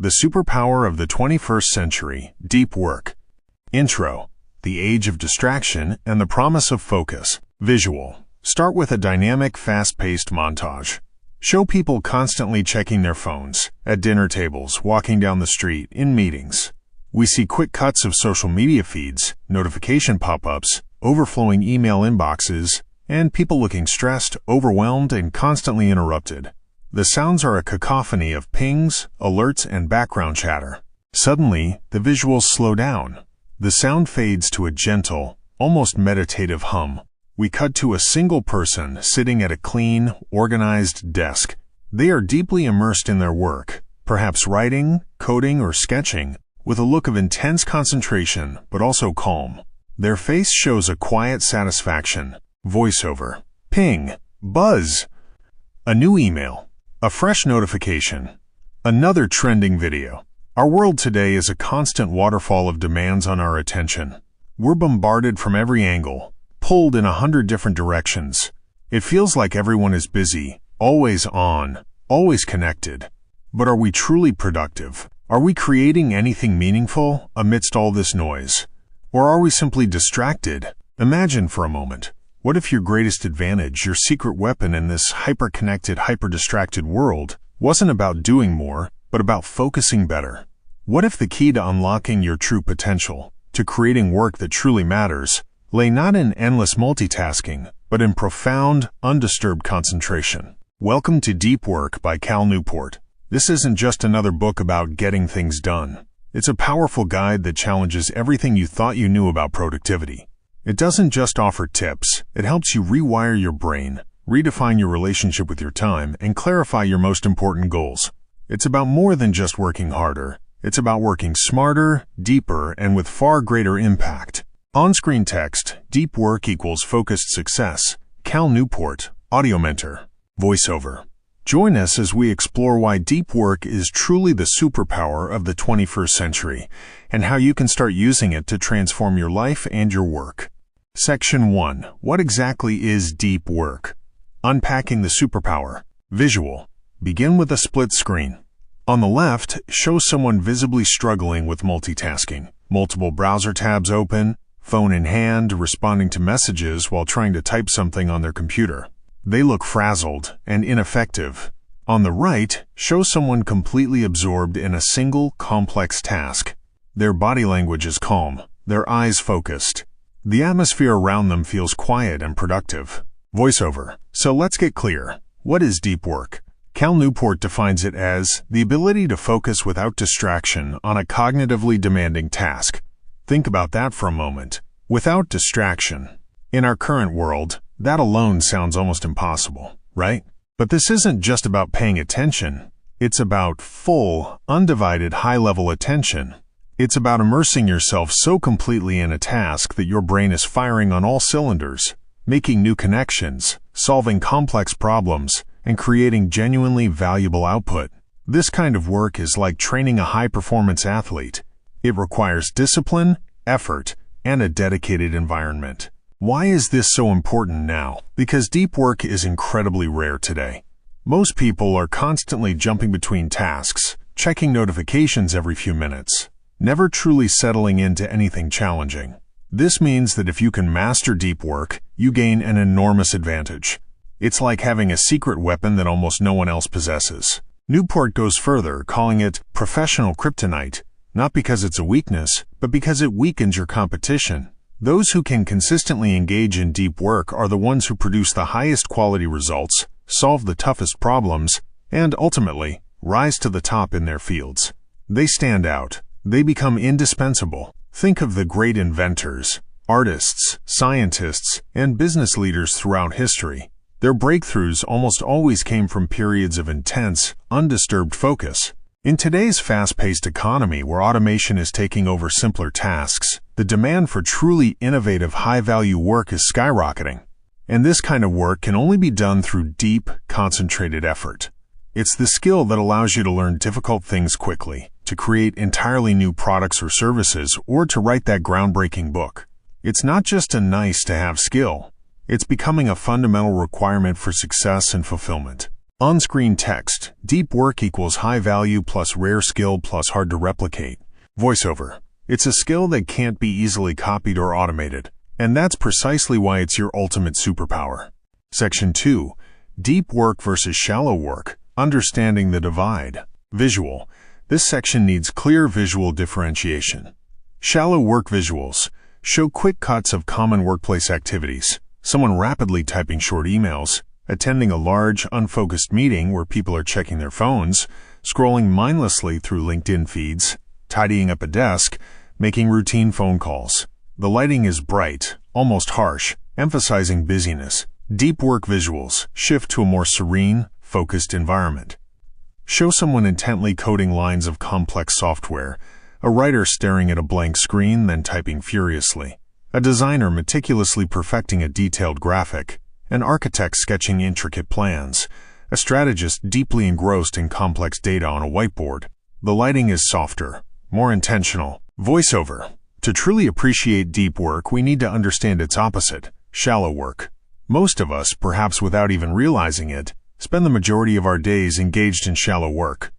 The superpower of the 21st century, deep work. Intro, the age of distraction and the promise of focus. Visual, start with a dynamic, fast-paced montage. Show people constantly checking their phones, at dinner tables, walking down the street, in meetings. We see quick cuts of social media feeds, notification pop-ups, overflowing email inboxes, and people looking stressed, overwhelmed, and constantly interrupted. The sounds are a cacophony of pings, alerts, and background chatter. Suddenly, the visuals slow down. The sound fades to a gentle, almost meditative hum. We cut to a single person sitting at a clean, organized desk. They are deeply immersed in their work, perhaps writing, coding, or sketching, with a look of intense concentration, but also calm. Their face shows a quiet satisfaction. Voiceover. Ping. Buzz. A new email. A fresh notification. Another trending video. Our world today is a constant waterfall of demands on our attention. We're bombarded from every angle, pulled in 100 different directions. It feels like everyone is busy, always on, always connected. But are we truly productive? Are we creating anything meaningful amidst all this noise? Or are we simply distracted? Imagine for a moment. What if your greatest advantage, your secret weapon in this hyper-connected, hyper-distracted world, wasn't about doing more, but about focusing better? What if the key to unlocking your true potential, to creating work that truly matters, lay not in endless multitasking, but in profound, undisturbed concentration? Welcome to Deep Work by Cal Newport. This isn't just another book about getting things done. It's a powerful guide that challenges everything you thought you knew about productivity. It doesn't just offer tips, it helps you rewire your brain, redefine your relationship with your time, and clarify your most important goals. It's about more than just working harder. It's about working smarter, deeper, and with far greater impact. On-screen text, Deep Work equals Focused Success. Cal Newport, Audio Mentor. Voiceover. Join us as we explore why deep work is truly the superpower of the 21st century, and how you can start using it to transform your life and your work. Section 1. What exactly is deep work? Unpacking the superpower. Visual. Begin with a split screen. On the left, show someone visibly struggling with multitasking. Multiple browser tabs open, phone in hand, responding to messages while trying to type something on their computer. They look frazzled and ineffective. On the right, show someone completely absorbed in a single, complex task. Their body language is calm, their eyes focused. The atmosphere around them feels quiet and productive. Voiceover. So let's get clear. What is deep work? Cal Newport defines it as the ability to focus without distraction on a cognitively demanding task. Think about that for a moment. Without distraction. In our current world, that alone sounds almost impossible, right? But this isn't just about paying attention. It's about full, undivided, high-level attention. It's about immersing yourself so completely in a task that your brain is firing on all cylinders, making new connections, solving complex problems, and creating genuinely valuable output. This kind of work is like training a high-performance athlete. It requires discipline, effort, and a dedicated environment. Why is this so important now? Because deep work is incredibly rare today. Most people are constantly jumping between tasks, checking notifications every few minutes, never truly settling into anything challenging. This means that if you can master deep work, you gain an enormous advantage. It's like having a secret weapon that almost no one else possesses. Newport goes further, calling it professional kryptonite, not because it's a weakness, but because it weakens your competition. Those who can consistently engage in deep work are the ones who produce the highest quality results, solve the toughest problems, and ultimately, rise to the top in their fields. They stand out. They become indispensable. Think of the great inventors, artists, scientists, and business leaders throughout history. Their breakthroughs almost always came from periods of intense, undisturbed focus. In today's fast-paced economy where automation is taking over simpler tasks, the demand for truly innovative, high-value work is skyrocketing. And this kind of work can only be done through deep, concentrated effort. It's the skill that allows you to learn difficult things quickly, to create entirely new products or services, or to write that groundbreaking book. It's not just a nice-to-have skill. It's becoming a fundamental requirement for success and fulfillment. On-screen text, deep work equals high value plus rare skill plus hard to replicate. Voiceover. It's a skill that can't be easily copied or automated, and that's precisely why it's your ultimate superpower. Section 2. Deep work versus shallow work. Understanding the divide. Visual. This section needs clear visual differentiation. Shallow work visuals show quick cuts of common workplace activities. Someone rapidly typing short emails, attending a large, unfocused meeting where people are checking their phones, scrolling mindlessly through LinkedIn feeds, tidying up a desk, making routine phone calls. The lighting is bright, almost harsh, emphasizing busyness. Deep work visuals shift to a more serene, focused environment. Show someone intently coding lines of complex software, a writer staring at a blank screen then typing furiously, a designer meticulously perfecting a detailed graphic, an architect sketching intricate plans, a strategist deeply engrossed in complex data on a whiteboard. The lighting is softer, more intentional. Voiceover. To truly appreciate deep work, we need to understand its opposite, shallow work. Most of us, perhaps without even realizing it, spend the majority of our days engaged in shallow work.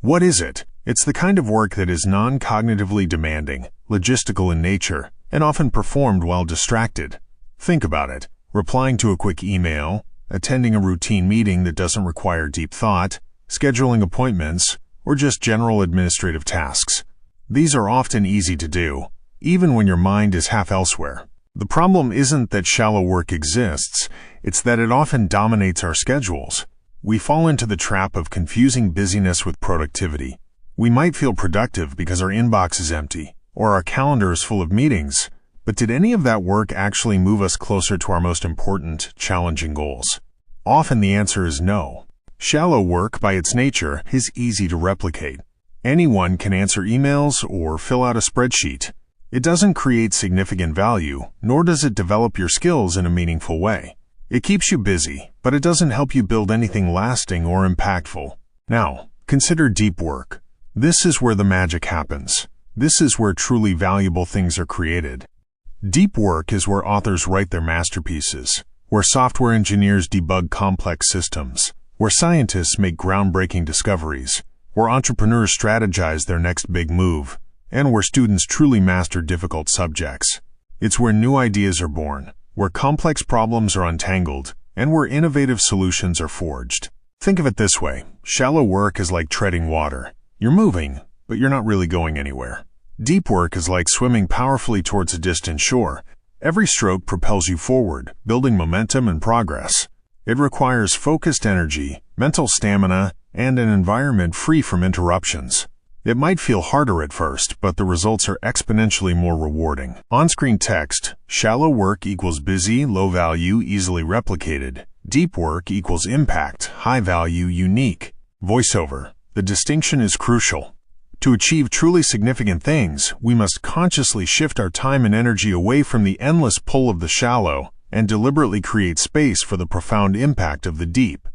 What is it? It's the kind of work that is non-cognitively demanding, logistical in nature, and often performed while distracted. Think about it. Replying to a quick email, attending a routine meeting that doesn't require deep thought, scheduling appointments, or just general administrative tasks. These are often easy to do, even when your mind is half elsewhere. The problem isn't that shallow work exists, it's that it often dominates our schedules. We fall into the trap of confusing busyness with productivity. We might feel productive because our inbox is empty, or our calendar is full of meetings, but did any of that work actually move us closer to our most important, challenging goals? Often the answer is no. Shallow work, by its nature, is easy to replicate. Anyone can answer emails or fill out a spreadsheet. It doesn't create significant value, nor does it develop your skills in a meaningful way. It keeps you busy, but it doesn't help you build anything lasting or impactful. Now, consider deep work. This is where the magic happens. This is where truly valuable things are created. Deep work is where authors write their masterpieces, where software engineers debug complex systems, where scientists make groundbreaking discoveries, where entrepreneurs strategize their next big move, and where students truly master difficult subjects. It's where new ideas are born, where complex problems are untangled, and where innovative solutions are forged. Think of it this way. Shallow work is like treading water. You're moving, but you're not really going anywhere. Deep work is like swimming powerfully towards a distant shore. Every stroke propels you forward, building momentum and progress. It requires focused energy, mental stamina, and an environment free from interruptions. It might feel harder at first, but the results are exponentially more rewarding. On-screen text, shallow work equals busy, low value, easily replicated. Deep work equals impact, high value, unique. Voiceover. The distinction is crucial. To achieve truly significant things, we must consciously shift our time and energy away from the endless pull of the shallow and deliberately create space for the profound impact of the deep.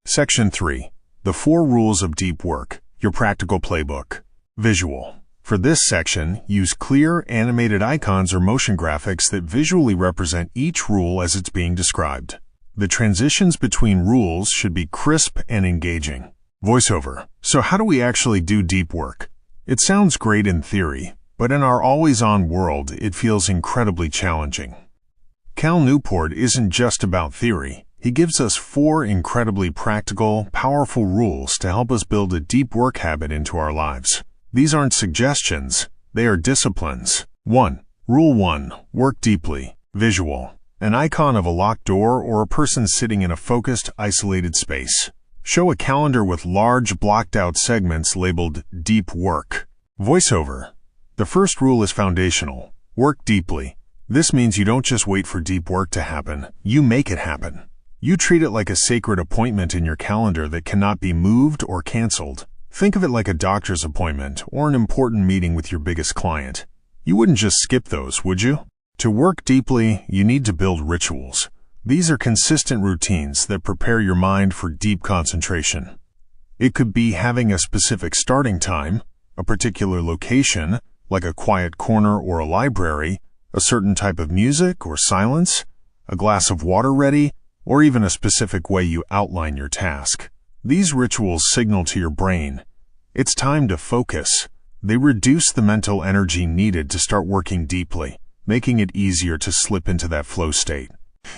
Section 3. The 4 Rules of Deep Work. Your practical playbook. Visual. For this section, use clear, animated icons or motion graphics that visually represent each rule as it's being described. The transitions between rules should be crisp and engaging. Voiceover. So how do we actually do deep work? It sounds great in theory, but in our always-on world, it feels incredibly challenging. Cal Newport isn't just about theory. He gives us 4 incredibly practical, powerful rules to help us build a deep work habit into our lives. These aren't suggestions, they are disciplines. 1. Rule 1. Work deeply. Visual. An icon of a locked door or a person sitting in a focused, isolated space. Show a calendar with large, blocked-out segments labeled Deep Work. Voiceover. The first rule is foundational. Work deeply. This means you don't just wait for deep work to happen, you make it happen. You treat it like a sacred appointment in your calendar that cannot be moved or canceled. Think of it like a doctor's appointment or an important meeting with your biggest client. You wouldn't just skip those, would you? To work deeply, you need to build rituals. These are consistent routines that prepare your mind for deep concentration. It could be having a specific starting time, a particular location, like a quiet corner or a library, a certain type of music or silence, a glass of water ready, or even a specific way you outline your task. These rituals signal to your brain, it's time to focus. They reduce the mental energy needed to start working deeply, making it easier to slip into that flow state.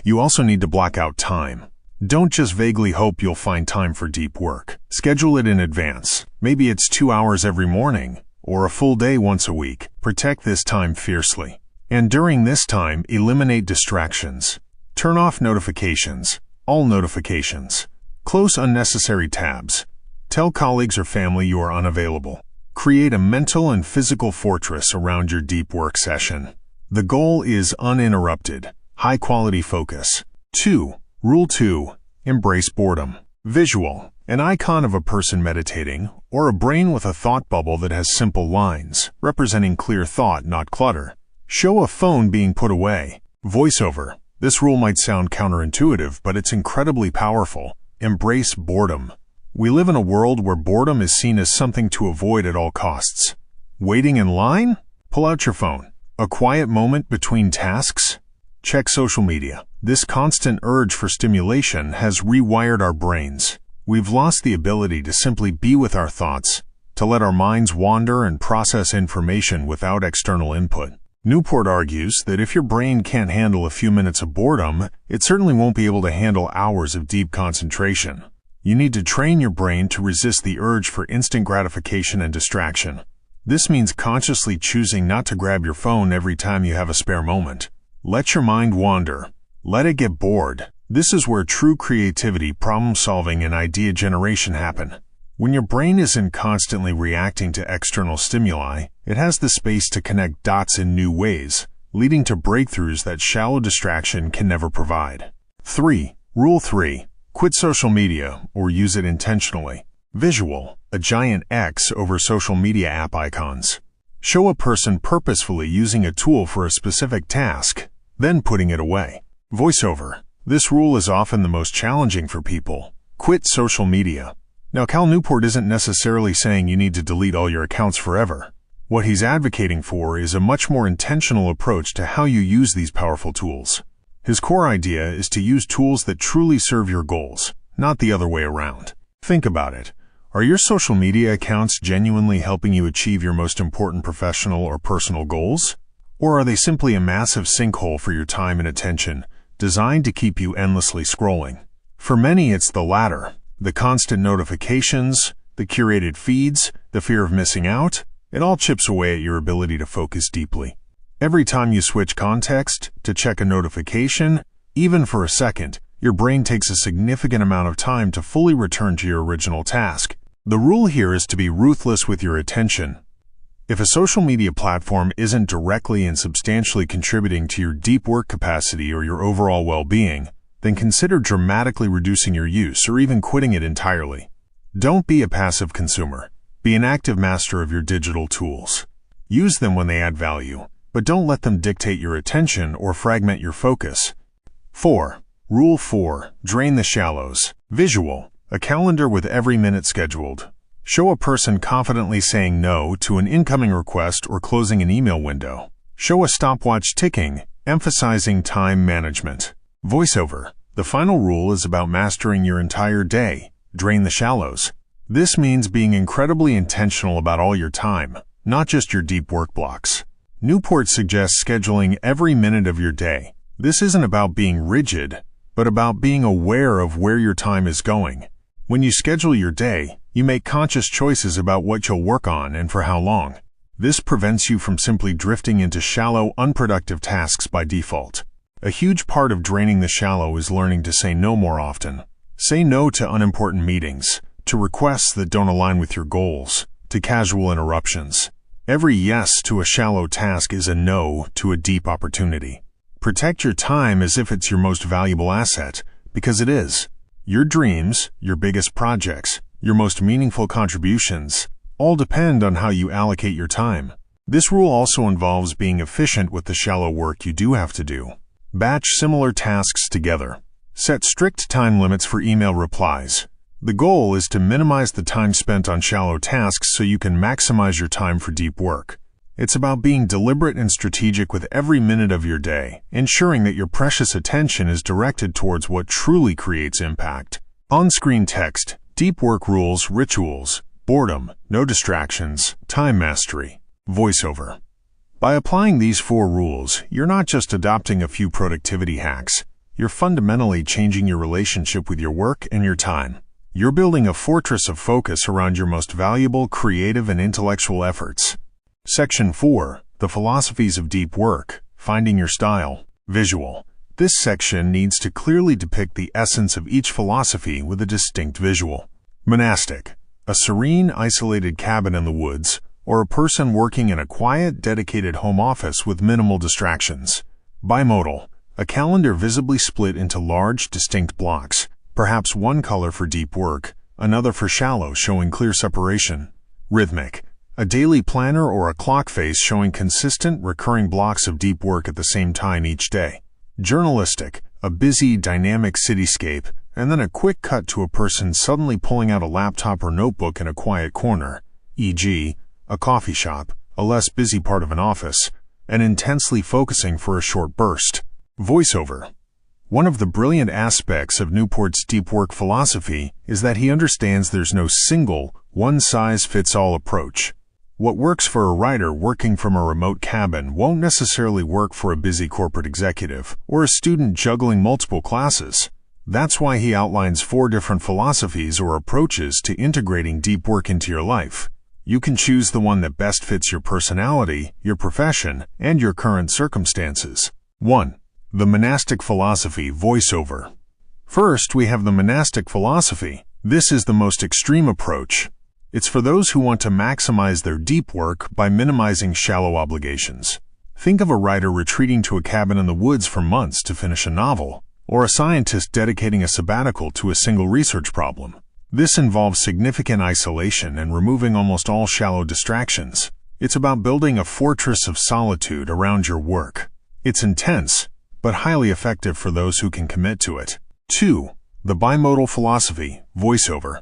You also need to block out time. Don't just vaguely hope you'll find time for deep work. Schedule it in advance. Maybe it's 2 hours every morning, or a full day once a week. Protect this time fiercely. And during this time, eliminate distractions. Turn off notifications, all notifications. Close unnecessary tabs. Tell colleagues or family you are unavailable. Create a mental and physical fortress around your deep work session. The goal is uninterrupted, high-quality focus. Rule 2. Embrace boredom. Visual. An icon of a person meditating, or a brain with a thought bubble that has simple lines, representing clear thought, not clutter. Show a phone being put away. Voiceover. This rule might sound counterintuitive, but it's incredibly powerful. Embrace boredom. We live in a world where boredom is seen as something to avoid at all costs. Waiting in line? Pull out your phone. A quiet moment between tasks? Check social media. This constant urge for stimulation has rewired our brains. We've lost the ability to simply be with our thoughts, to let our minds wander and process information without external input. Newport argues that if your brain can't handle a few minutes of boredom, it certainly won't be able to handle hours of deep concentration. You need to train your brain to resist the urge for instant gratification and distraction. This means consciously choosing not to grab your phone every time you have a spare moment. Let your mind wander. Let it get bored. This is where true creativity, problem-solving, and idea generation happen. When your brain isn't constantly reacting to external stimuli, it has the space to connect dots in new ways, leading to breakthroughs that shallow distraction can never provide. Rule 3. Quit social media, or use it intentionally. Visual. A giant X over social media app icons. Show a person purposefully using a tool for a specific task, then putting it away. Voiceover. This rule is often the most challenging for people. Quit social media. Now, Cal Newport isn't necessarily saying you need to delete all your accounts forever. What he's advocating for is a much more intentional approach to how you use these powerful tools. His core idea is to use tools that truly serve your goals, not the other way around. Think about it. Are your social media accounts genuinely helping you achieve your most important professional or personal goals? Or are they simply a massive sinkhole for your time and attention, designed to keep you endlessly scrolling? For many, it's the latter. The constant notifications, the curated feeds, the fear of missing out, it all chips away at your ability to focus deeply. Every time you switch context, to check a notification, even for a second, your brain takes a significant amount of time to fully return to your original task. The rule here is to be ruthless with your attention. If a social media platform isn't directly and substantially contributing to your deep work capacity or your overall well-being, then consider dramatically reducing your use or even quitting it entirely. Don't be a passive consumer. Be an active master of your digital tools. Use them when they add value, but don't let them dictate your attention or fragment your focus. Rule 4. Drain the shallows. Visual. A calendar with every minute scheduled. Show a person confidently saying no to an incoming request or closing an email window. Show a stopwatch ticking, emphasizing time management. Voiceover. The final rule is about mastering your entire day. Drain the shallows. This means being incredibly intentional about all your time, not just your deep work blocks. Newport suggests scheduling every minute of your day. This isn't about being rigid, but about being aware of where your time is going. When you schedule your day, you make conscious choices about what you'll work on and for how long. This prevents you from simply drifting into shallow, unproductive tasks by default. A huge part of draining the shallow is learning to say no more often. Say no to unimportant meetings, to requests that don't align with your goals, to casual interruptions. Every yes to a shallow task is a no to a deep opportunity. Protect your time as if it's your most valuable asset, because it is. Your dreams, your biggest projects, your most meaningful contributions, all depend on how you allocate your time. This rule also involves being efficient with the shallow work you do have to do. Batch similar tasks together. Set strict time limits for email replies. The goal is to minimize the time spent on shallow tasks so you can maximize your time for deep work. It's about being deliberate and strategic with every minute of your day, ensuring that your precious attention is directed towards what truly creates impact. On-screen text. Deep work rules, rituals, boredom, no distractions, time mastery, voiceover. By applying these 4 rules, you're not just adopting a few productivity hacks. You're fundamentally changing your relationship with your work and your time. You're building a fortress of focus around your most valuable creative and intellectual efforts. Section 4. The Philosophies of Deep Work. Finding Your Style. Visual. This section needs to clearly depict the essence of each philosophy with a distinct visual. Monastic. A serene, isolated cabin in the woods, or a person working in a quiet, dedicated home office with minimal distractions. Bimodal. A calendar visibly split into large, distinct blocks, perhaps one color for deep work, another for shallow, showing clear separation. Rhythmic. A daily planner or a clock face showing consistent, recurring blocks of deep work at the same time each day. Journalistic. A busy, dynamic cityscape, and then a quick cut to a person suddenly pulling out a laptop or notebook in a quiet corner, e.g., a coffee shop, a less busy part of an office, and intensely focusing for a short burst. Voiceover. One of the brilliant aspects of Newport's deep work philosophy is that he understands there's no single, one-size-fits-all approach. What works for a writer working from a remote cabin won't necessarily work for a busy corporate executive or a student juggling multiple classes. That's why he outlines 4 different philosophies or approaches to integrating deep work into your life. You can choose the one that best fits your personality, your profession, and your current circumstances. 1. The Monastic Philosophy, Voiceover. First, we have the monastic philosophy. This is the most extreme approach. It's for those who want to maximize their deep work by minimizing shallow obligations. Think of a writer retreating to a cabin in the woods for months to finish a novel, or a scientist dedicating a sabbatical to a single research problem. This involves significant isolation and removing almost all shallow distractions. It's about building a fortress of solitude around your work. It's intense, but highly effective for those who can commit to it. 2. The Bimodal Philosophy, Voiceover.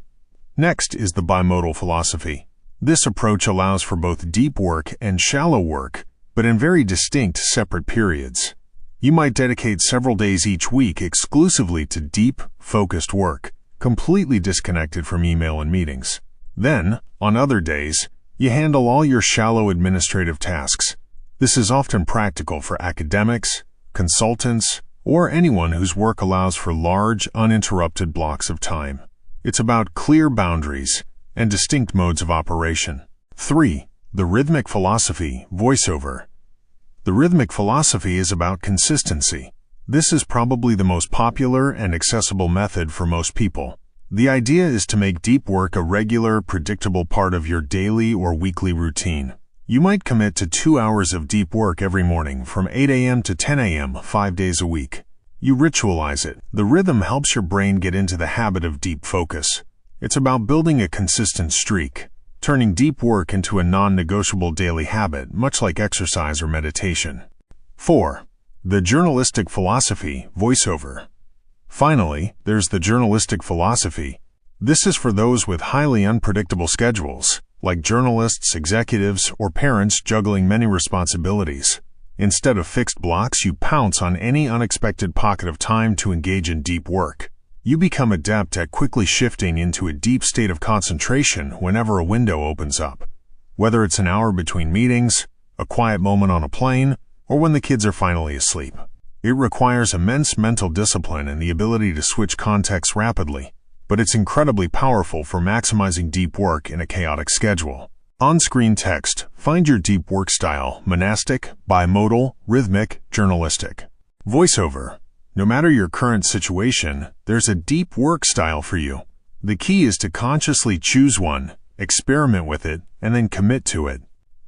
Next is the bimodal philosophy. This approach allows for both deep work and shallow work, but in very distinct, separate periods. You might dedicate several days each week exclusively to deep, focused work, completely disconnected from email and meetings. Then, on other days, you handle all your shallow administrative tasks. This is often practical for academics, consultants, or anyone whose work allows for large, uninterrupted blocks of time. It's about clear boundaries and distinct modes of operation. 3. The Rhythmic Philosophy, Voiceover. The rhythmic philosophy is about consistency. This is probably the most popular and accessible method for most people. The idea is to make deep work a regular, predictable part of your daily or weekly routine. You might commit to 2 hours of deep work every morning from 8 a.m. to 10 a.m. 5 days a week. You ritualize it. The rhythm helps your brain get into the habit of deep focus. It's about building a consistent streak, turning deep work into a non-negotiable daily habit, much like exercise or meditation. 4. The Journalistic Philosophy, Voiceover. Finally, there's the journalistic philosophy. This is for those with highly unpredictable schedules, like journalists, executives, or parents juggling many responsibilities. Instead of fixed blocks, you pounce on any unexpected pocket of time to engage in deep work. You become adept at quickly shifting into a deep state of concentration whenever a window opens up. Whether it's an hour between meetings, a quiet moment on a plane, or when the kids are finally asleep. It requires immense mental discipline and the ability to switch contexts rapidly, but it's incredibly powerful for maximizing deep work in a chaotic schedule. On-screen text, find your deep work style: monastic, bimodal, rhythmic, journalistic. Voiceover. No matter your current situation, there's a deep work style for you. The key is to consciously choose one, experiment with it, and then commit to it.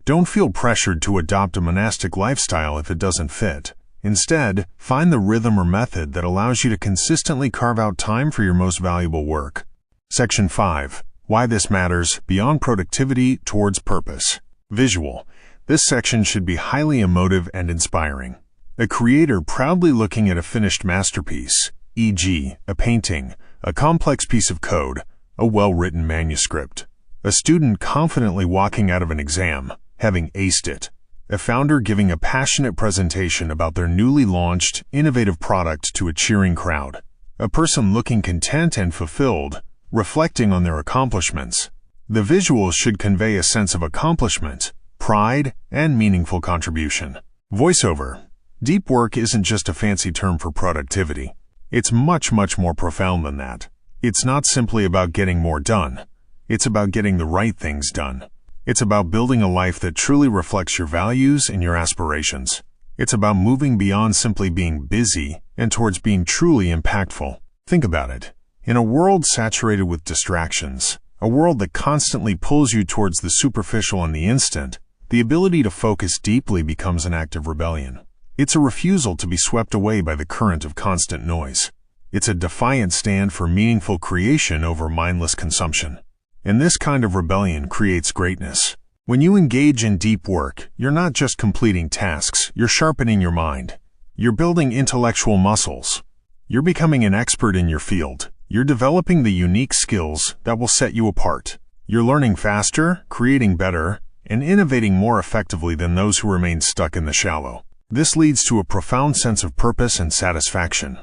Don't feel pressured to adopt a monastic lifestyle if it doesn't fit. Instead, find the rhythm or method that allows you to consistently carve out time for your most valuable work. Section 5. Why this matters: beyond productivity towards purpose. Visual. This section should be highly emotive and inspiring. A creator proudly looking at a finished masterpiece, e.g., a painting, a complex piece of code, a well-written manuscript. A student confidently walking out of an exam, having aced it. A founder giving a passionate presentation about their newly launched, innovative product to a cheering crowd. A person looking content and fulfilled, reflecting on their accomplishments. The visuals should convey a sense of accomplishment, pride, and meaningful contribution. Voiceover. Deep work isn't just a fancy term for productivity. It's much more profound than that. It's not simply about getting more done. It's about getting the right things done. It's about building a life that truly reflects your values and your aspirations. It's about moving beyond simply being busy and towards being truly impactful. Think about it. In a world saturated with distractions, a world that constantly pulls you towards the superficial and the instant, the ability to focus deeply becomes an act of rebellion. It's a refusal to be swept away by the current of constant noise. It's a defiant stand for meaningful creation over mindless consumption. And this kind of rebellion creates greatness. When you engage in deep work, you're not just completing tasks, you're sharpening your mind. You're building intellectual muscles. You're becoming an expert in your field. You're developing the unique skills that will set you apart. You're learning faster, creating better, and innovating more effectively than those who remain stuck in the shallow. This leads to a profound sense of purpose and satisfaction.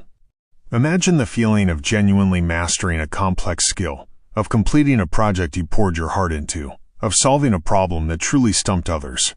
Imagine the feeling of genuinely mastering a complex skill, of completing a project you poured your heart into, of solving a problem that truly stumped others.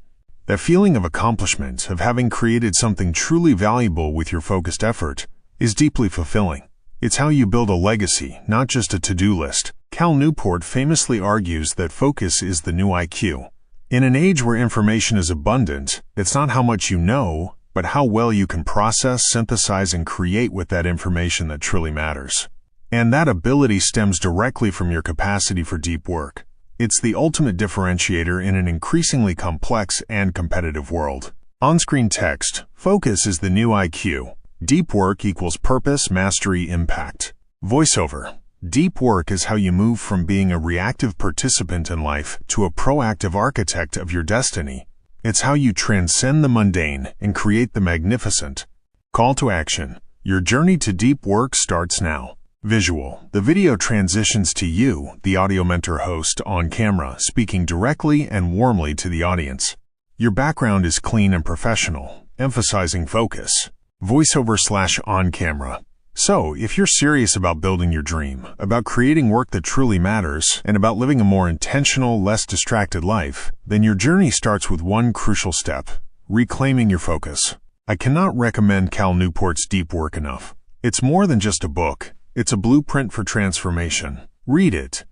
That feeling of accomplishment, of having created something truly valuable with your focused effort, is deeply fulfilling. It's how you build a legacy, not just a to-do list. Cal Newport famously argues that focus is the new IQ. In an age where information is abundant, it's not how much you know, but how well you can process, synthesize, and create with that information that truly matters. And that ability stems directly from your capacity for deep work. It's the ultimate differentiator in an increasingly complex and competitive world. On-screen text, focus is the new IQ. Deep work equals purpose, mastery, impact. Voiceover. Deep work is how you move from being a reactive participant in life to a proactive architect of your destiny. It's how you transcend the mundane and create the magnificent. Call to action. Your journey to deep work starts now. Visual. The video transitions to you, the audio mentor host, on camera, speaking directly and warmly to the audience. Your background is clean and professional, emphasizing focus. Voiceover/on camera. So, if you're serious about building your dream, about creating work that truly matters, and about living a more intentional, less distracted life, then your journey starts with one crucial step: reclaiming your focus. I cannot recommend Cal Newport's Deep Work enough. It's more than just a book. It's a blueprint for transformation. Read it.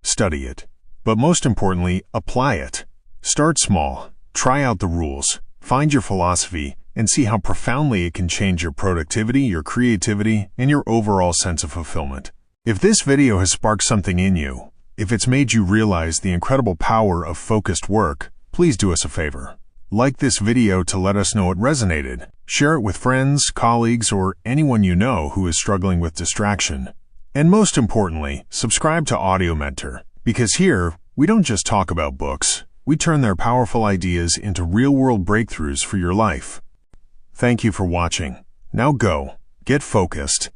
Study it. But most importantly, apply it. Start small. Try out the rules. Find your philosophy, and see how profoundly it can change your productivity, your creativity, and your overall sense of fulfillment. If this video has sparked something in you, if it's made you realize the incredible power of focused work, please do us a favor. Like this video to let us know it resonated. Share it with friends, colleagues, or anyone you know who is struggling with distraction. And most importantly, subscribe to Audio Mentor, because here, we don't just talk about books. We turn their powerful ideas into real-world breakthroughs for your life. Thank you for watching. Now go, get focused,